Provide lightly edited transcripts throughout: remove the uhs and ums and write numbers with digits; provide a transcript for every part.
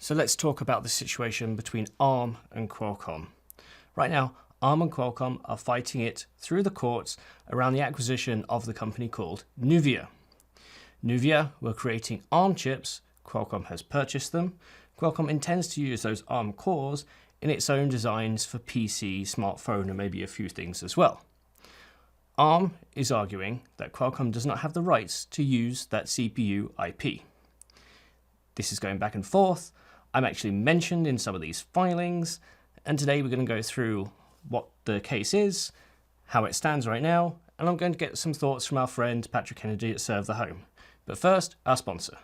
So let's talk about the situation between ARM and Qualcomm. Right now, ARM and Qualcomm are fighting it through the courts around the acquisition of the company called Nuvia. Nuvia were creating ARM chips, Qualcomm has purchased them. Qualcomm intends to use those ARM cores in its own designs for PC, smartphone, and maybe a few things as well. ARM is arguing that Qualcomm does not have the rights to use that CPU IP. This is going back and forth. I'm actually mentioned in some of these filings, and today we're going to go through what the case is, how it stands right now, and I'm going to get some thoughts from our friend Patrick Kennedy at Serve the Home. But first, our sponsor.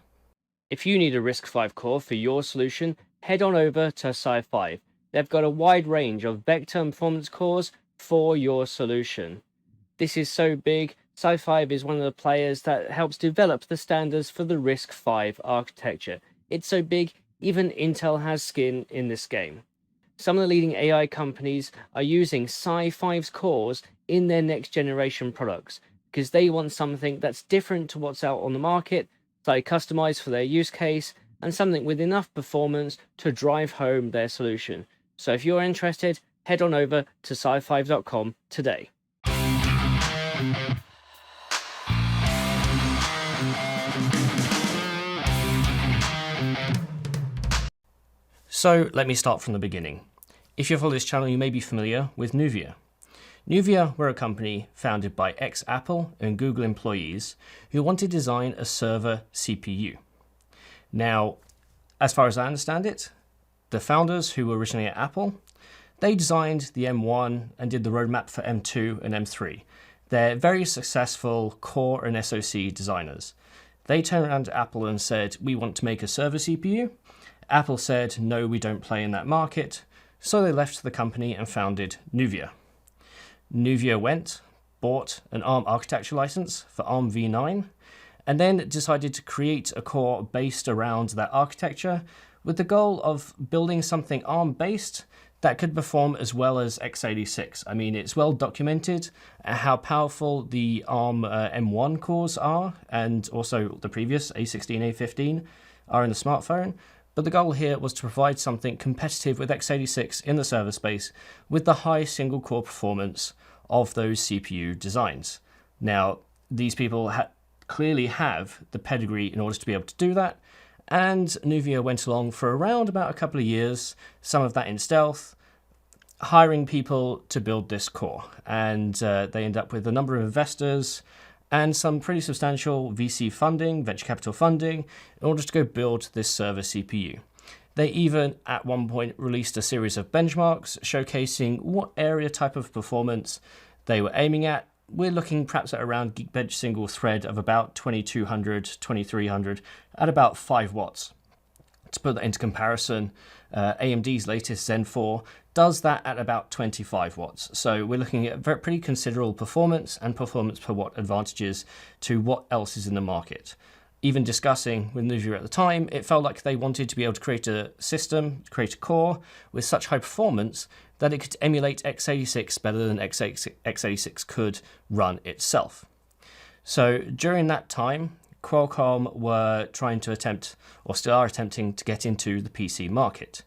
If you need a RISC-V core for your solution, head on over to Sci5. They've got a wide range of vector and performance cores for your solution. This is so big, Sci5 is one of the players that helps develop the standards for the RISC-V architecture. It's so big, even Intel has skin in this game. Some of the leading AI companies are using Sci5's cores in their next generation products because they want something that's different to what's out on the market, slightly customized for their use case, and something with enough performance to drive home their solution. So if you're interested, head on over to sci5.com today. So let me start from the beginning. If you follow this channel, you may be familiar with Nuvia. Nuvia were a company founded by ex-Apple and Google employees who wanted to design a server CPU. Now, as far as I understand it, the founders who were originally at Apple, they designed the M1 and did the roadmap for M2 and M3. They're very successful core and SoC designers. They turned around to Apple and said, we want to make a server CPU. Apple said, no, we don't play in that market. So they left the company and founded Nuvia. Nuvia went, bought an ARM architecture license for ARM v9, and then decided to create a core based around that architecture with the goal of building something ARM-based that could perform as well as x86. I mean, it's well documented how powerful the ARM M1 cores are, and also the previous A16, A15 are in the smartphone. But the goal here was to provide something competitive with x86 in the server space with the high single core performance of those CPU designs. Now, these people clearly have the pedigree in order to be able to do that, and Nuvia went along for around about a couple of years, some of that in stealth, hiring people to build this core. And they end up with a number of investors and some pretty substantial VC funding, venture capital funding, in order to go build this server CPU. They even, at one point, released a series of benchmarks showcasing what area type of performance they were aiming at. We're looking perhaps at around Geekbench single thread of about 2200, 2300 at about 5 watts. To put that into comparison, AMD's latest Zen 4 does that at about 25 watts. So we're looking at pretty considerable performance and performance per watt advantages to what else is in the market. Even discussing with Nuvia at the time, it felt like they wanted to be able to create a system, create a core with such high performance that it could emulate x86 better than x86 could run itself. So during that time, Qualcomm were trying to attempt, or still are attempting, to get into the PC market.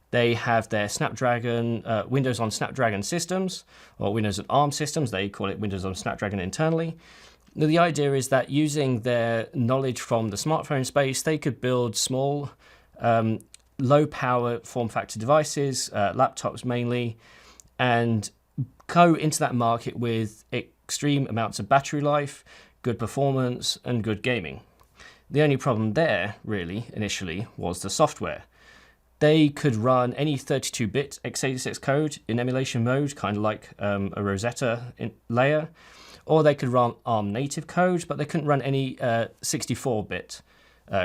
They have their Snapdragon, Windows on Snapdragon systems, or Windows on ARM systems. They call it Windows on Snapdragon internally. Now, the idea is that using their knowledge from the smartphone space, they could build small, low-power form factor devices, laptops mainly, and go into that market with extreme amounts of battery life, good performance, and good gaming. The only problem there, really, initially, was the software. They could run any 32-bit x86 code in emulation mode, kind of like a Rosetta layer, or they could run ARM native code, but they couldn't run any 64-bit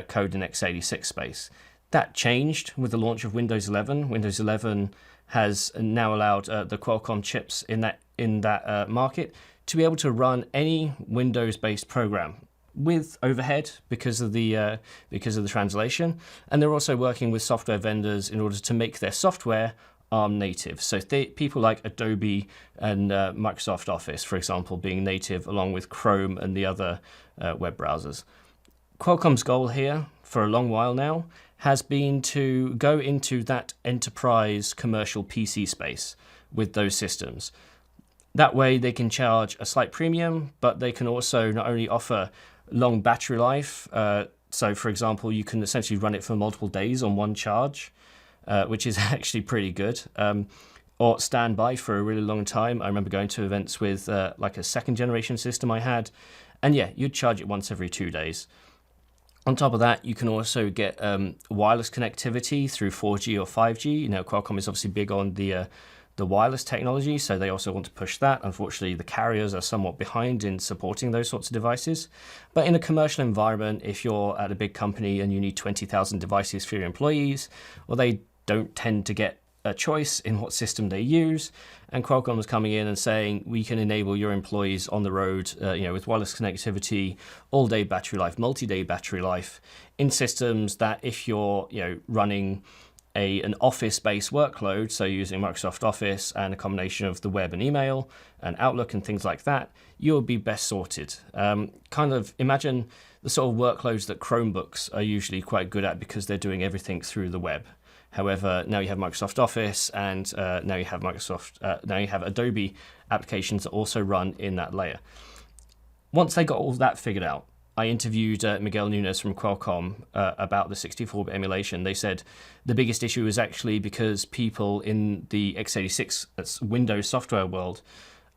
code in x86 space. That changed with the launch of Windows 11. Windows 11 has now allowed the Qualcomm chips in that market to be able to run any Windows-based program with overhead because of the translation, and they're also working with software vendors in order to make their software ARM native. So people like Adobe and Microsoft Office, for example, being native along with Chrome and the other web browsers. Qualcomm's goal here for a long while now has been to go into that enterprise commercial PC space with those systems. That way they can charge a slight premium, but they can also not only offer long battery life, so for example, you can essentially run it for multiple days on one charge, which is actually pretty good, or stand by for a really long time. I remember going to events with like a second generation system I had, and yeah, you'd charge it once every 2 days. On top of that, you can also get wireless connectivity through 4G or 5G. You know, Qualcomm is obviously big on the wireless technology, so they also want to push that. Unfortunately, the carriers are somewhat behind in supporting those sorts of devices. But in a commercial environment, if you're at a big company and you need 20,000 devices for your employees, well, they don't tend to get a choice in what system they use. And Qualcomm was coming in and saying, we can enable your employees on the road, with wireless connectivity, all-day battery life, multi-day battery life, in systems that if you're, running an office-based workload, so using Microsoft Office and a combination of the web and email and Outlook and things like that, you'll be best sorted. Kind of imagine the sort of workloads that Chromebooks are usually quite good at because they're doing everything through the web. However, now you have Microsoft Office, and now you have Adobe applications that also run in that layer. Once they got all that figured out, I interviewed Miguel Nunes from Qualcomm about the 64-bit emulation. They said the biggest issue is actually because people in the x86 that's Windows software world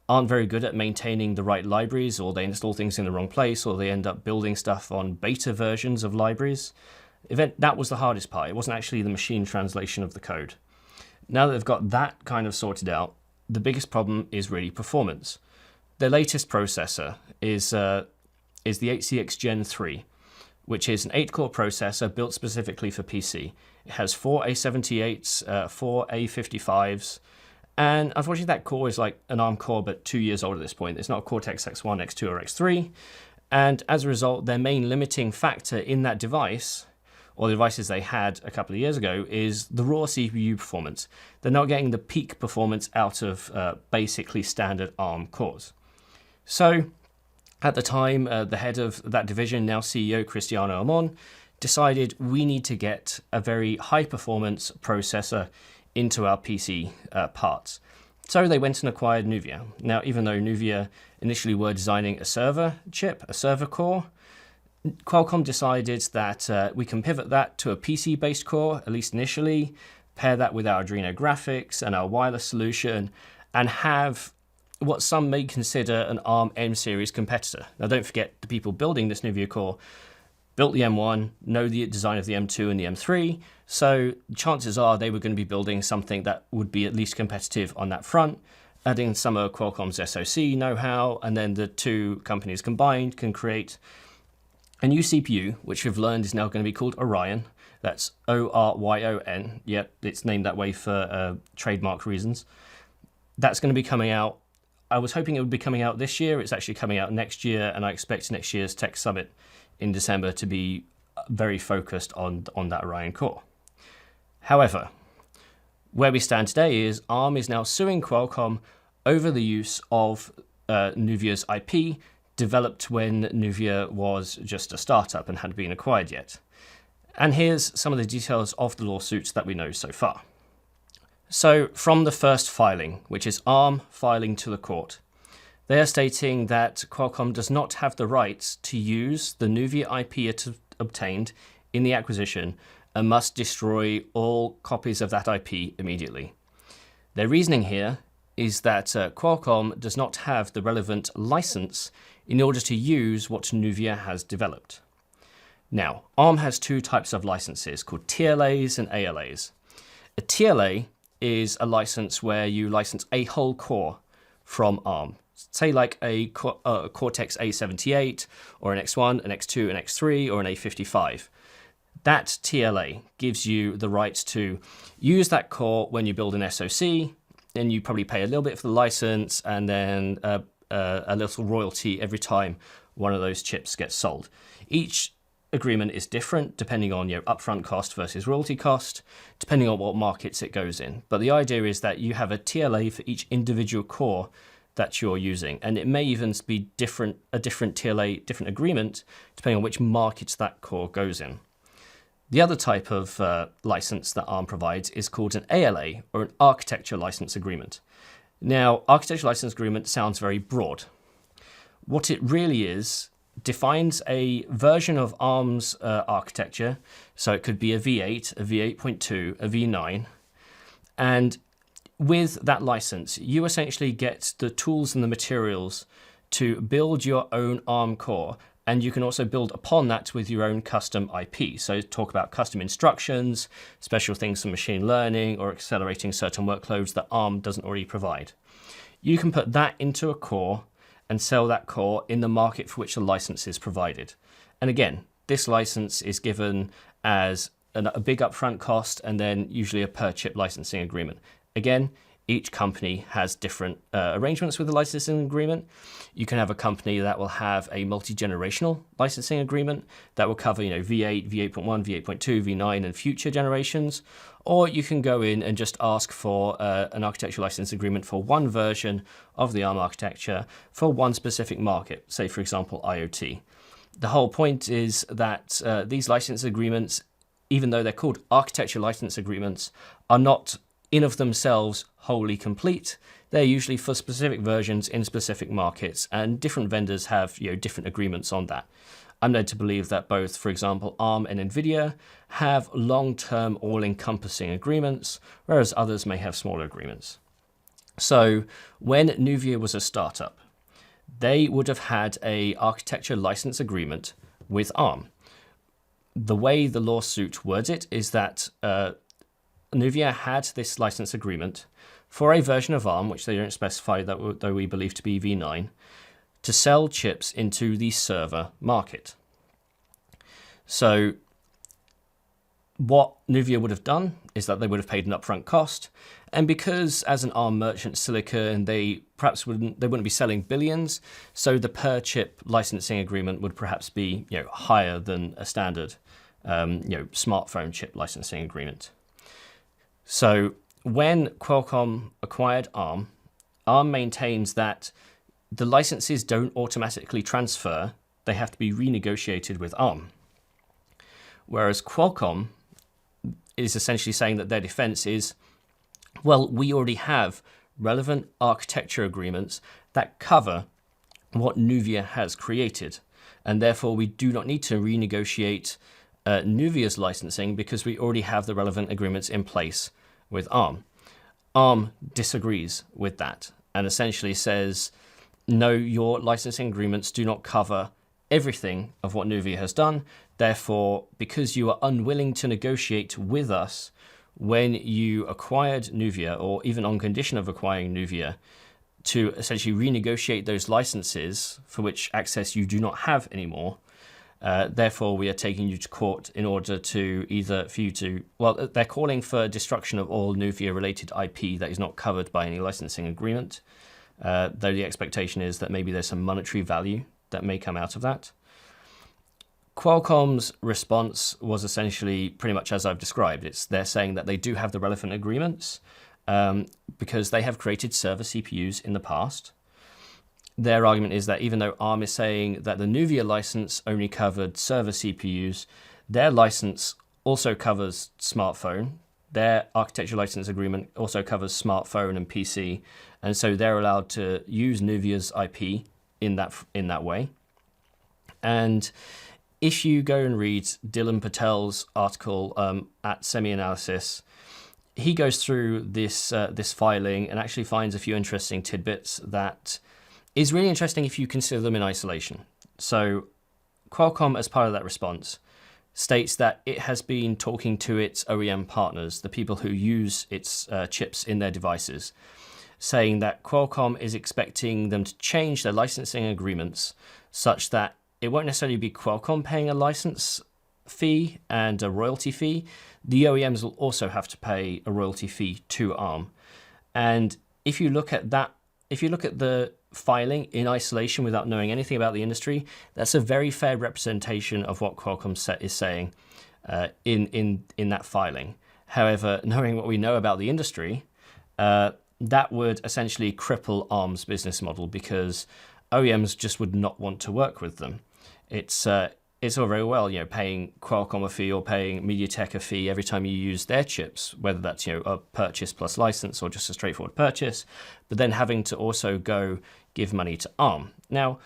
aren't very good at maintaining the right libraries, or they install things in the wrong place, or they end up building stuff on beta versions of libraries. That was the hardest part. It wasn't actually the machine translation of the code. Now that they've got that kind of sorted out, the biggest problem is really performance. Their latest processor is the 8CX Gen 3, which is an 8-core processor built specifically for PC. It has 4 A78s, 4 A55s, and unfortunately that core is like an ARM core but 2 years old at this point. It's not a Cortex X1, X2, or X3, and as a result, their main limiting factor in that device, or the devices they had a couple of years ago, is the raw CPU performance. They're not getting the peak performance out of basically standard ARM cores. So at the time, the head of that division, now CEO Cristiano Amon, decided we need to get a very high performance processor into our PC parts. So they went and acquired Nuvia. Now, even though Nuvia initially were designing a server chip, a server core, Qualcomm decided that we can pivot that to a PC-based core, at least initially, pair that with our Adreno graphics and our wireless solution, and have what some may consider an ARM M-series competitor. Now, don't forget, the people building this Nuvia core built the M1, know the design of the M2 and the M3, so chances are they were going to be building something that would be at least competitive on that front, adding some of Qualcomm's SoC know-how, and then the two companies combined can create a new CPU, which we've learned is now going to be called Orion. That's Oryon. Yep, it's named that way for trademark reasons. That's going to be coming out. I was hoping it would be coming out this year. It's actually coming out next year, and I expect next year's Tech Summit in December to be very focused on that Orion core. However, where we stand today is ARM is now suing Qualcomm over the use of Nuvia's IP, developed when Nuvia was just a startup and hadn't been acquired yet. And here's some of the details of the lawsuits that we know so far. So from the first filing, which is ARM filing to the court, they are stating that Qualcomm does not have the rights to use the Nuvia IP obtained in the acquisition and must destroy all copies of that IP immediately. Their reasoning here is that Qualcomm does not have the relevant license in order to use what Nuvia has developed. Now, ARM has two types of licenses called TLAs and ALAs. A TLA is a license where you license a whole core from ARM. Say like a Cortex A78 or an X1, an X2, an X3, or an A55. That TLA gives you the right to use that core when you build an SoC, and you probably pay a little bit for the license and then a little royalty every time one of those chips gets sold. Each agreement is different depending on your upfront cost versus royalty cost, depending on what markets it goes in. But the idea is that you have a TLA for each individual core that you're using, and it may even be a different TLA, different agreement, depending on which markets that core goes in. The other type of license that ARM provides is called an ALA, or an Architecture License Agreement. Now, Architecture License Agreement sounds very broad. What it really is defines a version of ARM's architecture, so it could be a V8, a V8.2, a V9, and with that license, you essentially get the tools and the materials to build your own ARM core, and you can also build upon that with your own custom IP. So talk about custom instructions, special things for machine learning, or accelerating certain workloads that ARM doesn't already provide. You can put that into a core and sell that core in the market for which the license is provided. And again, this license is given as a big upfront cost and then usually a per chip licensing agreement. Again, each company has different arrangements with the licensing agreement. You can have a company that will have a multi-generational licensing agreement that will cover, V8, V8.1, V8.2, V9, and future generations. Or you can go in and just ask for an architecture license agreement for one version of the ARM architecture for one specific market, say, for example, IoT. The whole point is that these license agreements, even though they're called architecture license agreements, are not in of themselves wholly complete. They're usually for specific versions in specific markets, and different vendors have different agreements on that. I'm led to believe that both, for example, ARM and Nvidia have long-term all-encompassing agreements, whereas others may have smaller agreements. So when Nuvia was a startup, they would have had a architecture license agreement with ARM. The way the lawsuit words it is that Nuvia had this license agreement for a version of ARM, which they don't specify, though we believe to be V9, to sell chips into the server market. So what Nuvia would have done is that they would have paid an upfront cost, and because as an ARM merchant silicon, they wouldn't be selling billions, so the per chip licensing agreement would perhaps be higher than a standard smartphone chip licensing agreement. So when Qualcomm acquired ARM, ARM maintains that the licenses don't automatically transfer, they have to be renegotiated with ARM. Whereas Qualcomm is essentially saying that their defense is, well, we already have relevant architecture agreements that cover what Nuvia has created, and therefore we do not need to renegotiate Nuvia's licensing because we already have the relevant agreements in place with ARM. ARM disagrees with that and essentially says, no, your licensing agreements do not cover everything of what Nuvia has done. Therefore, because you are unwilling to negotiate with us when you acquired Nuvia, or even on condition of acquiring Nuvia, to essentially renegotiate those licenses for which access you do not have anymore, therefore, we are taking you to court in order to they're calling for destruction of all Nuvia-related IP that is not covered by any licensing agreement, though the expectation is that maybe there's some monetary value that may come out of that. Qualcomm's response was essentially pretty much as I've described. They're saying that they do have the relevant agreements because they have created server CPUs in the past. Their argument is that even though ARM is saying that the Nuvia license only covered server CPUs, their license also covers smartphone. Their architecture license agreement also covers smartphone and PC, and so they're allowed to use Nuvia's IP in that way. And if you go and read Dylan Patel's article at Semi-Analysis, he goes through this filing and actually finds a few interesting tidbits that is really interesting if you consider them in isolation. So Qualcomm, as part of that response, states that it has been talking to its OEM partners, the people who use its chips in their devices, saying that Qualcomm is expecting them to change their licensing agreements such that it won't necessarily be Qualcomm paying a license fee and a royalty fee. The OEMs will also have to pay a royalty fee to ARM. And if you look at the filing in isolation without knowing anything about the industry, that's a very fair representation of what Qualcomm is saying in that filing. However, knowing what we know about the industry, that would essentially cripple ARM's business model because OEMs just would not want to work with them. It's it's all very well, paying Qualcomm a fee or paying MediaTek a fee every time you use their chips, whether that's, a purchase plus license or just a straightforward purchase, but then having to also go give money to Arm. Now,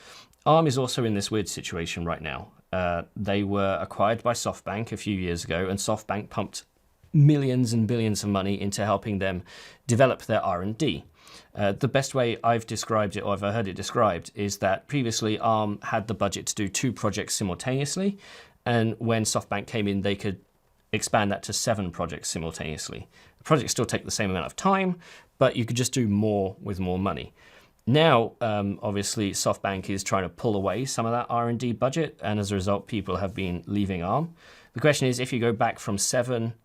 Arm is also in this weird situation right now. They were acquired by Softbank a few years ago, and Softbank pumped millions and billions of money into helping them develop their R&D. The best way I've described it, or I've heard it described, is that previously Arm had the budget to do 2 projects simultaneously, and when SoftBank came in, they could expand that to 7 projects simultaneously. The projects still take the same amount of time, but you could just do more with more money. Now, obviously, SoftBank is trying to pull away some of that R&D budget, and as a result, people have been leaving Arm. The question is, if you go back from 7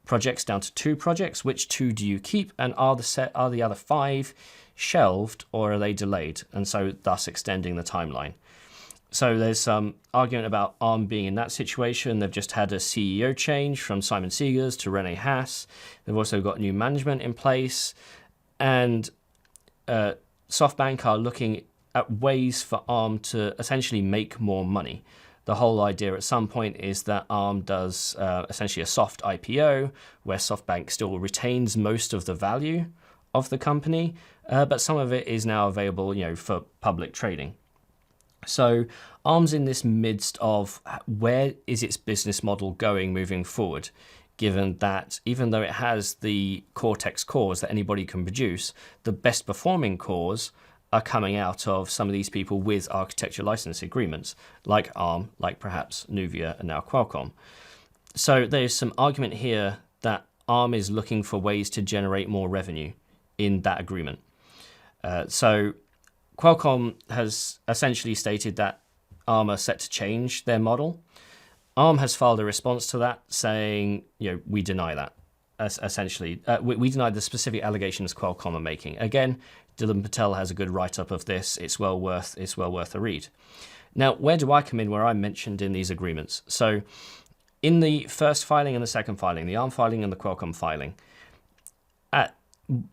projects down to 2 projects, which 2 do you keep, and are the other 5 shelved or are they delayed, and so thus extending the timeline? So there's some argument about Arm being in that situation. They've just had a CEO change from Simon Segars to Rene Haas. They've also got new management in place, and SoftBank are looking at ways for Arm to essentially make more money. The whole idea at some point is that Arm does essentially a soft IPO, where SoftBank still retains most of the value of the company, but some of it is now available, for public trading. So Arm's in this midst of where is its business model going moving forward, given that even though it has the Cortex cores that anybody can produce, the best performing cores are coming out of some of these people with architecture license agreements, like Arm, like perhaps Nuvia, and now Qualcomm. So there's some argument here that Arm is looking for ways to generate more revenue in that agreement. So Qualcomm has essentially stated that Arm are set to change their model. Arm has filed a response to that saying, we deny that. Essentially, we deny the specific allegations Qualcomm are making. Again, Dylan Patel has a good write-up of this. It's well worth a read. Now, where do I come in where I'm mentioned in these agreements? So in the first filing and the second filing, the Arm filing and the Qualcomm filing, at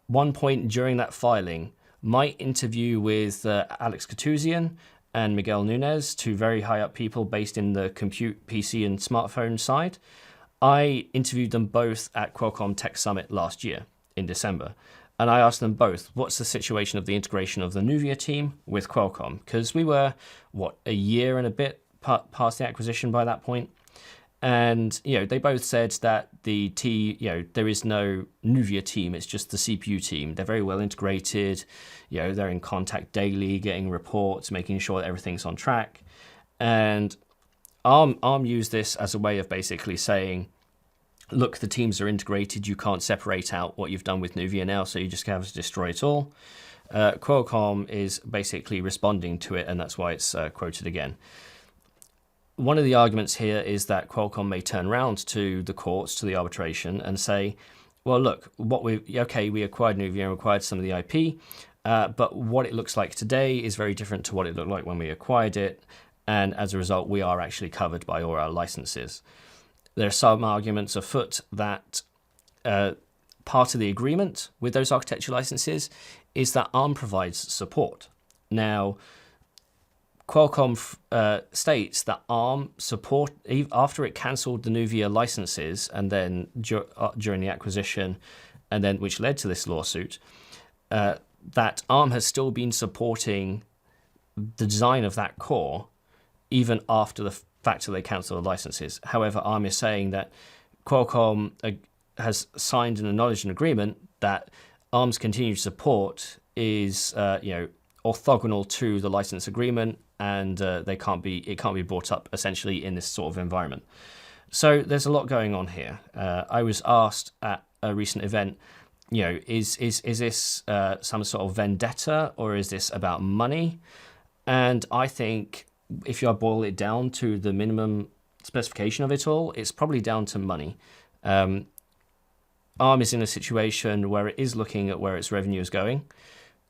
one point during that filing, my interview with Alex Katuzian and Miguel Nunez, 2 very high-up people based in the compute, PC, and smartphone side, I interviewed them both at Qualcomm Tech Summit last year in December. And I asked them both, what's the situation of the integration of the Nuvia team with Qualcomm? Because we were, a year and a bit past the acquisition by that point. And, they both said that there is no Nuvia team, it's just the CPU team. They're very well integrated. They're in contact daily, getting reports, making sure that everything's on track. And Arm used this as a way of basically saying, look, the teams are integrated. You can't separate out what you've done with Nuvia now, so you just have to destroy it all. Qualcomm is basically responding to it, and that's why it's quoted again. One of the arguments here is that Qualcomm may turn around to the courts, to the arbitration, and say, well, look, we acquired Nuvia and acquired some of the IP, but what it looks like today is very different to what it looked like when we acquired it, and as a result, we are actually covered by all our licenses. There are some arguments afoot that part of the agreement with those architecture licenses is that Arm provides support. Now, Qualcomm states that Arm support, after it cancelled the Nuvia licenses and then during the acquisition, and then which led to this lawsuit, that Arm has still been supporting the design of that core even after the fact that they cancelled the licenses. However, Arm is saying that Qualcomm has signed and acknowledged an agreement that Arm's continued support is orthogonal to the license agreement, and it can't be brought up essentially in this sort of environment. So there's a lot going on here. I was asked at a recent event, is this some sort of vendetta, or is this about money? And I think if you boil it down to the minimum specification of it all, it's probably down to money. Arm is in a situation where it is looking at where its revenue is going.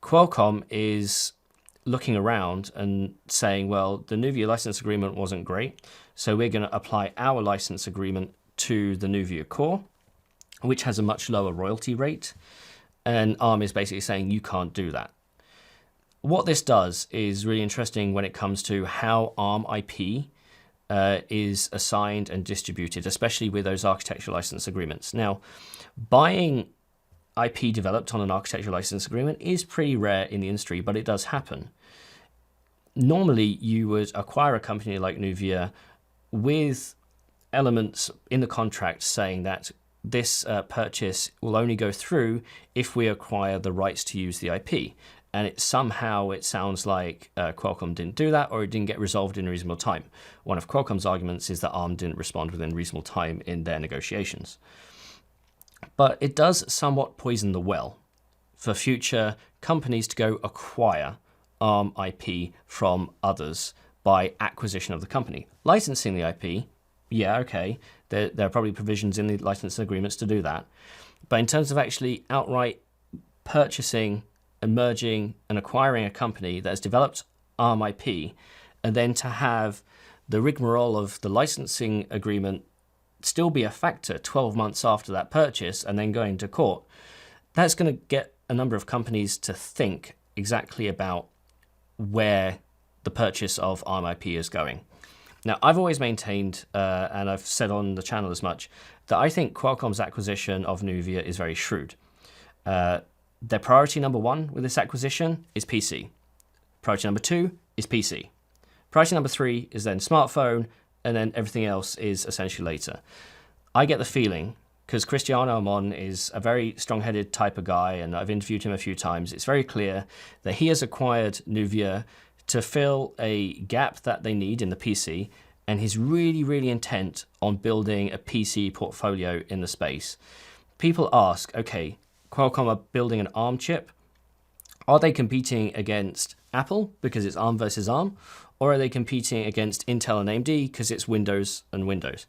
Qualcomm is looking around and saying, well, the Nuvia license agreement wasn't great, so we're going to apply our license agreement to the Nuvia core, which has a much lower royalty rate. And Arm is basically saying you can't do that. What this does is really interesting when it comes to how Arm IP is assigned and distributed, especially with those architecture license agreements. Now, buying IP developed on an architecture license agreement is pretty rare in the industry, but it does happen. Normally, you would acquire a company like Nuvia with elements in the contract saying that this purchase will only go through if we acquire the rights to use the IP. And it sounds like Qualcomm didn't do that, or it didn't get resolved in a reasonable time. One of Qualcomm's arguments is that ARM didn't respond within reasonable time in their negotiations. But it does somewhat poison the well for future companies to go acquire ARM IP from others by acquisition of the company. Licensing the IP, yeah, okay, there are probably provisions in the license agreements to do that. But in terms of actually outright purchasing and merging and acquiring a company that has developed ARM IP, and then to have the rigmarole of the licensing agreement still be a factor 12 months after that purchase and then going to court, that's going to get a number of companies to think exactly about where the purchase of ARM IP is going. Now, I've always maintained, and I've said on the channel as much, that I think Qualcomm's acquisition of Nuvia is very shrewd. Their priority number one with this acquisition is PC. Priority number two is PC. Priority number three is then smartphone, and then everything else is essentially later. I get the feeling, because Cristiano Amon is a very strong-headed type of guy, and I've interviewed him a few times, it's very clear that he has acquired Nuvia to fill a gap that they need in the PC, and he's really, really intent on building a PC portfolio in the space. People ask, okay, Qualcomm are building an ARM chip. Are they competing against Apple because it's ARM versus ARM? Or are they competing against Intel and AMD because it's Windows and Windows?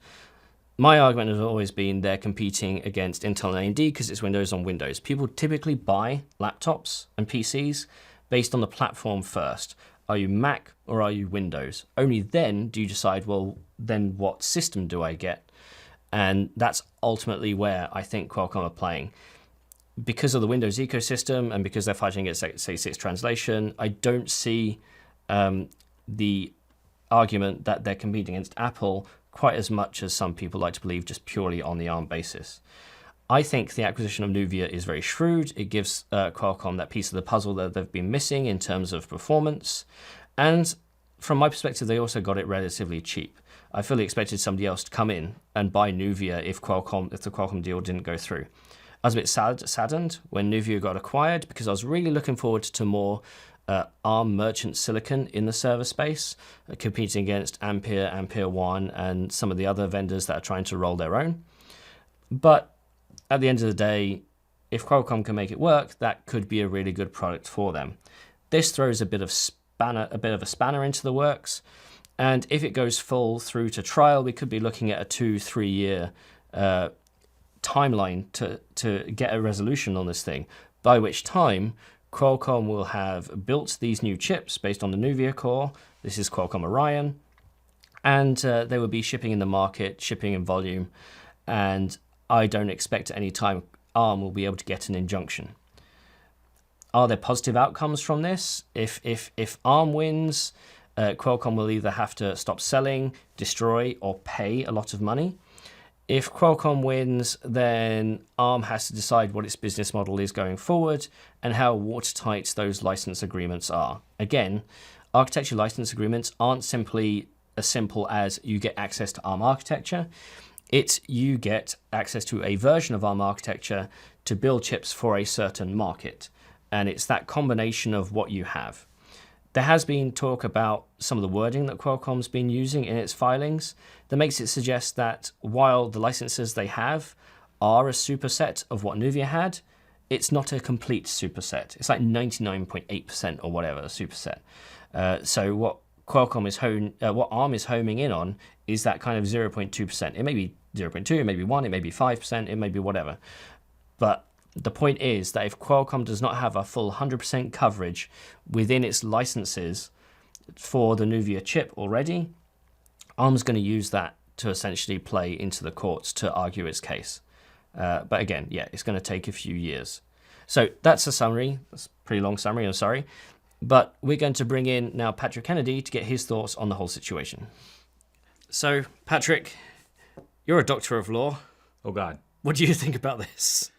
My argument has always been they're competing against Intel and AMD because it's Windows on Windows. People typically buy laptops and PCs based on the platform first. Are you Mac or are you Windows? Only then do you decide, well, then what system do I get? And that's ultimately where I think Qualcomm are playing. Because of the Windows ecosystem and because they're fighting against x86 translation, I don't see the argument that they're competing against Apple quite as much as some people like to believe, just purely on the ARM basis. I think the acquisition of Nuvia is very shrewd. It gives Qualcomm that piece of the puzzle that they've been missing in terms of performance. And from my perspective, they also got it relatively cheap. I fully expected somebody else to come in and buy Nuvia if the Qualcomm deal didn't go through. I was a bit saddened when Nuvia got acquired because I was really looking forward to more ARM merchant silicon in the server space, competing against Ampere, Ampere One, and some of the other vendors that are trying to roll their own. But at the end of the day, if Qualcomm can make it work, that could be a really good product for them. This throws a bit of a spanner into the works, and if it goes full through to trial, we could be looking at a 2-3 year timeline to get a resolution on this thing, by which time Qualcomm will have built these new chips based on the Nuvia core. This is Qualcomm Orion, and they will be shipping in the market, shipping in volume, and I don't expect at any time ARM will be able to get an injunction. Are there positive outcomes from this? If ARM wins, Qualcomm will either have to stop selling, destroy, or pay a lot of money. If Qualcomm wins, then ARM has to decide what its business model is going forward and how watertight those license agreements are. Again, architecture license agreements aren't simply as simple as you get access to ARM architecture. It's you get access to a version of ARM architecture to build chips for a certain market. And it's that combination of what you have. There has been talk about some of the wording that Qualcomm's been using in its filings that makes it suggest that while the licenses they have are a superset of what Nuvia had, it's not a complete superset. It's like 99.8% or whatever, a superset. So what what ARM is homing in on is that kind of 0.2%. It may be 0.2, it may be 1, it may be 5%, it may be whatever. But the point is that if Qualcomm does not have a full 100% coverage within its licenses for the Nuvia chip already, ARM's going to use that to essentially play into the courts to argue its case. But again, yeah, it's going to take a few years. So that's a summary. That's a pretty long summary, I'm sorry. But we're going to bring in now Patrick Kennedy to get his thoughts on the whole situation. So, Patrick, you're a doctor of law. Oh, God. What do you think about this?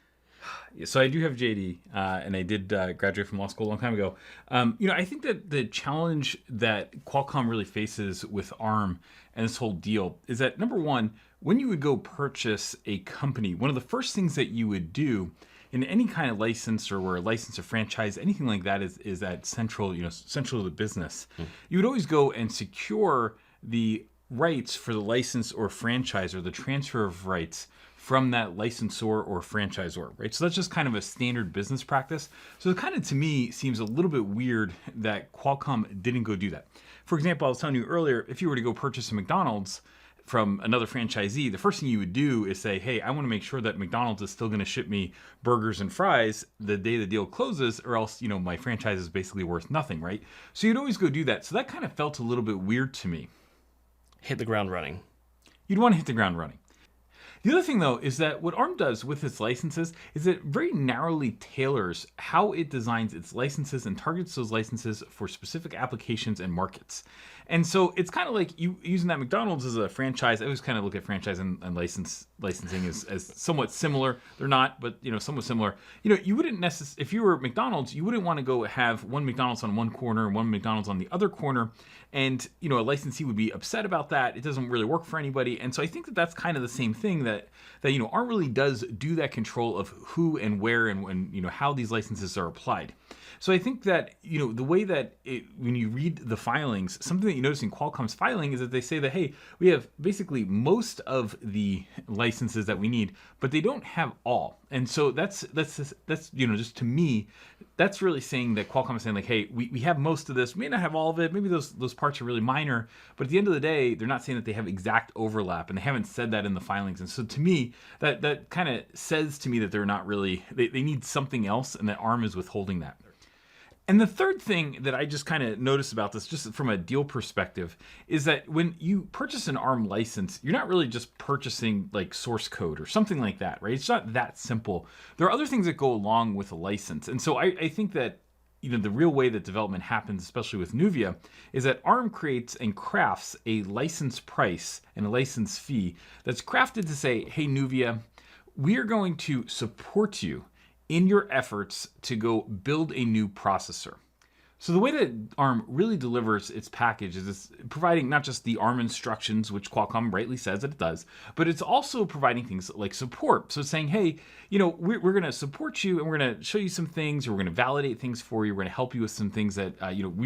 So I do have JD, and I did graduate from law school a long time ago. I think that the challenge that Qualcomm really faces with ARM and this whole deal is that, number one, when you would go purchase a company, one of the first things that you would do in any kind of license or where a license or franchise, anything like that is that central to the business. You would always go and secure the rights for the license or franchise or the transfer of rights from that licensor or franchisor, right? So that's just kind of a standard business practice. So it kind of, to me, seems a little bit weird that Qualcomm didn't go do that. For example, I was telling you earlier, if you were to go purchase a McDonald's from another franchisee, the first thing you would do is say, hey, I want to make sure that McDonald's is still going to ship me burgers and fries the day the deal closes, or else, my franchise is basically worth nothing, right? So you'd always go do that. So that kind of felt a little bit weird to me. Hit the ground running. You'd want to hit the ground running. The other thing, though, is that what ARM does with its licenses is it very narrowly tailors how it designs its licenses and targets those licenses for specific applications and markets. And so it's kind of like you using that McDonald's as a franchise. I always kind of look at franchise and licensing as somewhat similar. They're not, but somewhat similar. You wouldn't necessarily, if you were McDonald's, you wouldn't want to go have one McDonald's on one corner and one McDonald's on the other corner. And a licensee would be upset about that. It doesn't really work for anybody. And so I think that that's kind of the same thing that ARM really does do that control of who and where and when how these licenses are applied. So I think that the way that when you read the filings, something that you notice in Qualcomm's filing is that they say that, hey, we have basically most of the licenses that we need, but they don't have all. And so that's just to me, that's really saying that Qualcomm is saying like, hey, we have most of this, we may not have all of it, maybe those parts are really minor, but at the end of the day, they're not saying that they have exact overlap, and they haven't said that in the filings. And so to me, that kind of says to me that they're not really, they need something else, and that ARM is withholding that. And the third thing that I just kind of noticed about this, just from a deal perspective, is that when you purchase an ARM license, you're not really just purchasing like source code or something like that, right? It's not that simple. There are other things that go along with a license. And so I think that the real way that development happens, especially with Nuvia, is that ARM creates and crafts a license price and a license fee that's crafted to say, hey, Nuvia, we are going to support you in your efforts to go build a new processor. So the way that ARM really delivers its package is it's providing not just the ARM instructions, which Qualcomm rightly says that it does, but it's also providing things like support. So it's saying, hey, we're going to support you, and we're going to show you some things, or we're going to validate things for you. We're going to help you with some things that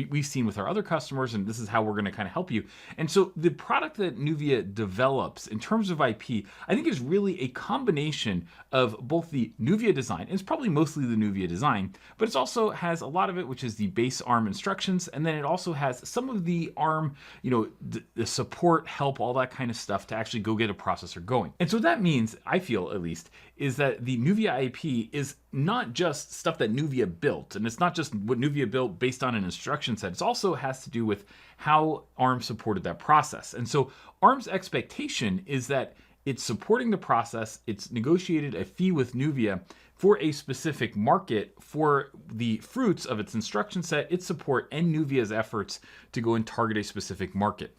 we've seen with our other customers, and this is how we're going to kind of help you. And so the product that Nuvia develops in terms of IP, I think is really a combination of both the Nuvia design, and it's probably mostly the Nuvia design, but it also has a lot of it, which is the base ARM instructions, and then it also has some of the ARM, the support, help, all that kind of stuff to actually go get a processor going. And so what that means, I feel at least, is that the Nuvia IP is not just stuff that Nuvia built, and it's not just what Nuvia built based on an instruction set. It also has to do with how ARM supported that process. And so ARM's expectation is that it's supporting the process, it's negotiated a fee with Nuvia for a specific market for the fruits of its instruction set, its support, and Nuvia's efforts to go and target a specific market.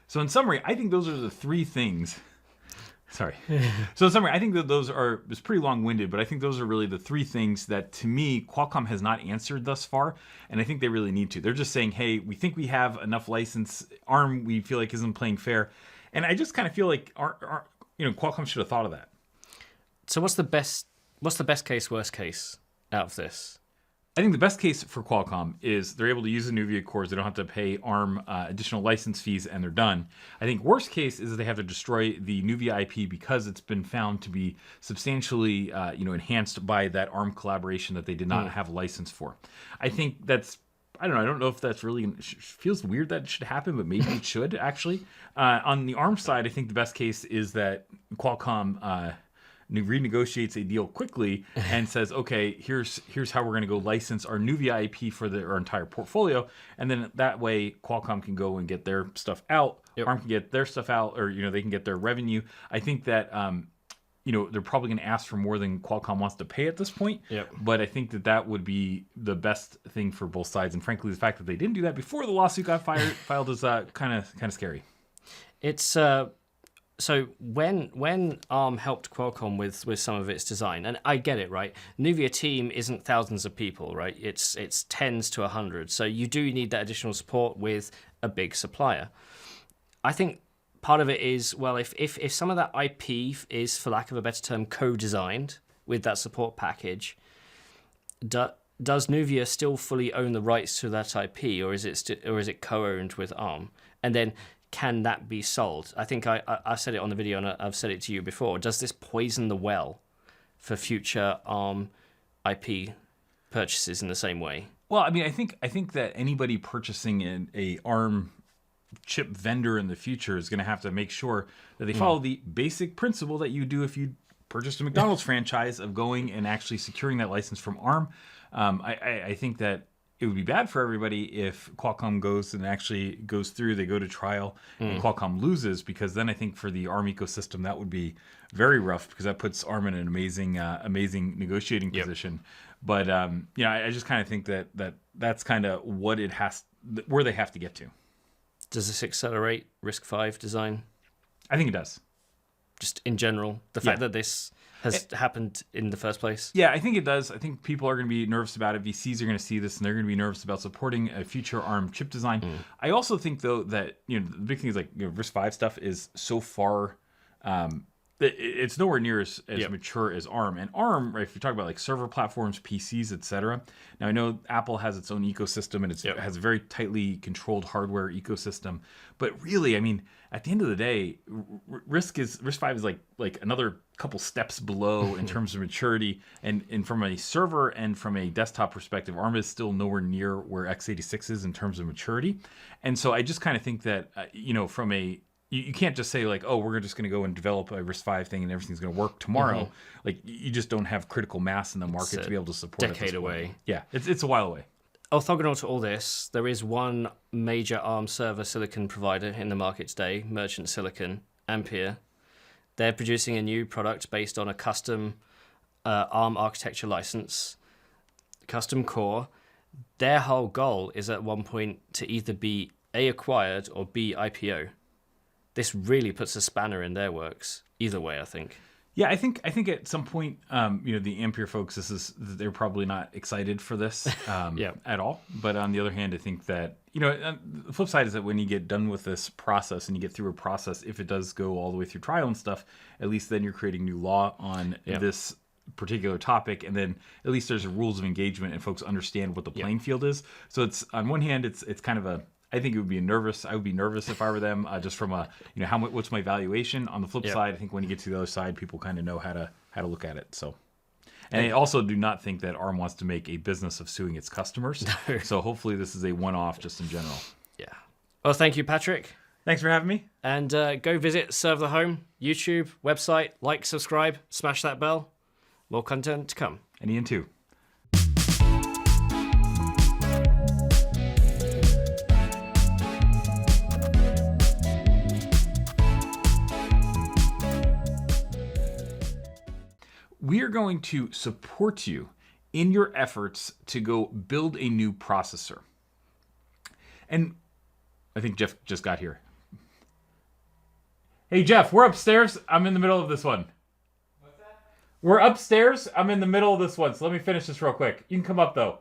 So in summary, I think those are the three things. Sorry. So in summary, I think that it's pretty long-winded, but I think those are really the three things that, to me, Qualcomm has not answered thus far, and I think they really need to. They're just saying, hey, we think we have enough license. ARM, we feel like, isn't playing fair. And I just kind of feel like Qualcomm should have thought of that. So what's the best case, worst case out of this? I think the best case for Qualcomm is they're able to use the Nuvia cores. They don't have to pay ARM additional license fees, and they're done. I think worst case is that they have to destroy the Nuvia IP because it's been found to be substantially enhanced by that ARM collaboration that they did not have a license for. I think that's, I don't know if that's really, feels weird that it should happen, but maybe it should actually. On the ARM side, I think the best case is that Qualcomm renegotiates a deal quickly and says, okay, here's how we're going to go license our Nuvia IP for our entire portfolio, and then that way Qualcomm can go and get their stuff out, ARM can get their stuff out, or they can get their revenue. I think that they're probably going to ask for more than Qualcomm wants to pay at this point. But I think that would be the best thing for both sides. And frankly, the fact that they didn't do that before the lawsuit got filed is kind of scary. It's so when ARM helped Qualcomm with some of its design, and I get it, right? Nuvia team isn't thousands of people, right? It's tens to 100. So you do need that additional support with a big supplier. I think part of it is, well, if some of that IP is, for lack of a better term, co-designed with that support package, does Nuvia still fully own the rights to that IP, or is it co-owned with ARM? And then can that be sold? I think I've said it on the video, and I've said it to you before. Does this poison the well for future ARM IP purchases in the same way? Well, I mean, I think that anybody purchasing a ARM chip vendor in the future is going to have to make sure that they follow the basic principle that you do if you purchased a McDonald's franchise, of going and actually securing that license from ARM. I think that it would be bad for everybody if Qualcomm goes and actually goes through, they go to trial, and Qualcomm loses, because then I think for the ARM ecosystem that would be very rough, because that puts ARM in an amazing negotiating position. But I just kind of think that's kind of what it has, where they have to get to. Does this accelerate RISC-V design? I think it does. Just in general, the fact that this has happened in the first place? Yeah, I think it does. I think people are going to be nervous about it. VCs are going to see this, and they're going to be nervous about supporting a future ARM chip design. I also think, though, that the big thing is, like, RISC-V stuff is so far, it's nowhere near as mature as ARM. And ARM, right, if you talk about like server platforms, PCs, etc. Now, I know Apple has its own ecosystem, and it has a very tightly controlled hardware ecosystem. But really, I mean, at the end of the day, RISC-V is like another couple steps below in terms of maturity. And from a server and from a desktop perspective, ARM is still nowhere near where x86 is in terms of maturity. And so I just kind of think that, from a, you can't just say, like, oh, we're just going to go and develop a RISC-V thing and everything's going to work tomorrow. Like, you just don't have critical mass in the market to be able to support it. Decade away. Yeah, it's a while away. Orthogonal to all this, there is one major ARM server silicon provider in the market today, Merchant Silicon, Ampere. They're producing a new product based on a custom ARM architecture license, custom core. Their whole goal is at one point to either be A, acquired, or B, IPO. This really puts a spanner in their works. Either way, I think. Yeah, I think at some point, the Ampere folks, they're probably not excited for this at all. But on the other hand, I think that, the flip side is that when you get done with this process and you get through a process, if it does go all the way through trial and stuff, at least then you're creating new law on this particular topic, and then at least there's rules of engagement and folks understand what the playing field is. So it's, on one hand, it's kind of I think I would be nervous if I were them, just from what's my valuation. On the flip side, I think when you get to the other side, people kind of know how to look at it. So, and I also do not think that ARM wants to make a business of suing its customers. No. So hopefully this is a one-off, just in general. Yeah. Well, thank you, Patrick. Thanks for having me. And go visit Serve the Home, YouTube, website, like, subscribe, smash that bell. More content to come. And Ian too. We are going to support you in your efforts to go build a new processor. And I think Jeff just got here. Hey, Jeff, we're upstairs. I'm in the middle of this one. What's that? We're upstairs. I'm in the middle of this one. So let me finish this real quick. You can come up, though.